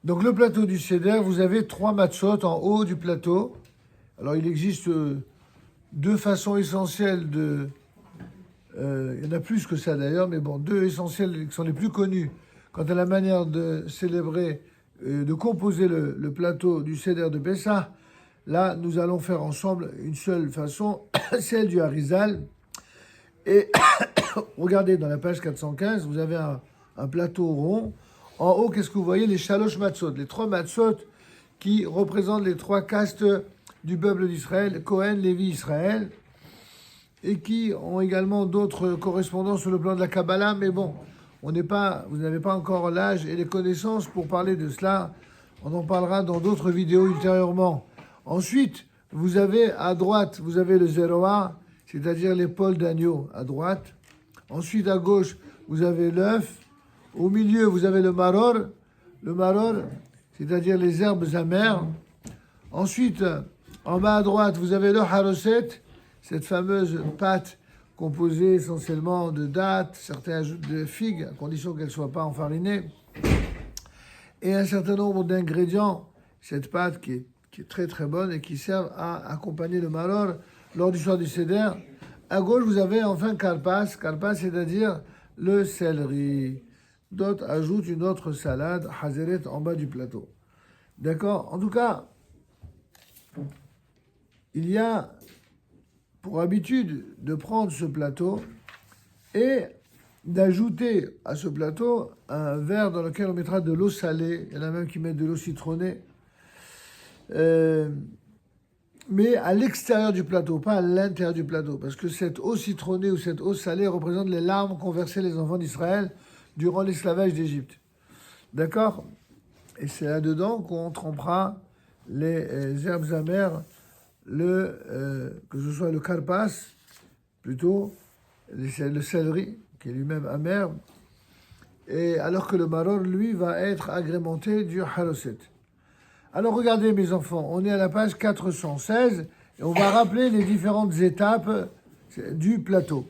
Donc le plateau du Seder, vous avez 3 matzot en haut du plateau. Alors il existe deux façons essentielles de... il y en a plus que ça d'ailleurs, mais bon, deux essentielles qui sont les plus connues quant à la manière de célébrer, de composer le plateau du Seder de Pessah. Là, nous allons faire ensemble une seule façon, celle du Harizal. Et regardez, dans la page 415, vous avez un plateau rond. En haut, qu'est-ce que vous voyez? Les shalosh matzot, les 3 matzot qui représentent les 3 castes du peuple d'Israël, Cohen, Lévi, Israël, et qui ont également d'autres correspondances sur le plan de la Kabbalah, mais bon, vous n'avez pas encore l'âge et les connaissances pour parler de cela. On en parlera dans d'autres vidéos ultérieurement. Ensuite, vous avez à droite, vous avez le Zeroah, c'est-à-dire l'épaule d'agneau à droite. Ensuite, à gauche, vous avez l'œuf. Au milieu, vous avez le maror. Le maror, c'est-à-dire les herbes amères. Ensuite, en bas à droite, vous avez le haroset, cette fameuse pâte composée essentiellement de dattes, certains ajoutent de figues, à condition qu'elle ne soit pas enfarinée, et un certain nombre d'ingrédients, cette pâte qui est très très bonne et qui servent à accompagner le maror lors du soir du Seder. À gauche, vous avez enfin karpas, c'est-à-dire le céleri. D'autres ajoutent une autre salade, hazeret, en bas du plateau. D'accord? En tout cas, il y a pour habitude de prendre ce plateau et d'ajouter à ce plateau un verre dans lequel on mettra de l'eau salée. Il y en a même qui mettent de l'eau citronnée. Mais à l'extérieur du plateau, pas à l'intérieur du plateau. Parce que cette eau citronnée ou cette eau salée représente les larmes qu'ont versées les enfants d'Israël durant l'esclavage d'Égypte. D'accord? Et c'est là-dedans qu'on trempera les herbes amères, que ce soit le karpas, plutôt, le céleri, qui est lui-même amer, et alors que le maror, lui, va être agrémenté du haroset. Alors regardez mes enfants, on est à la page 416, et on va rappeler les différentes étapes du plateau.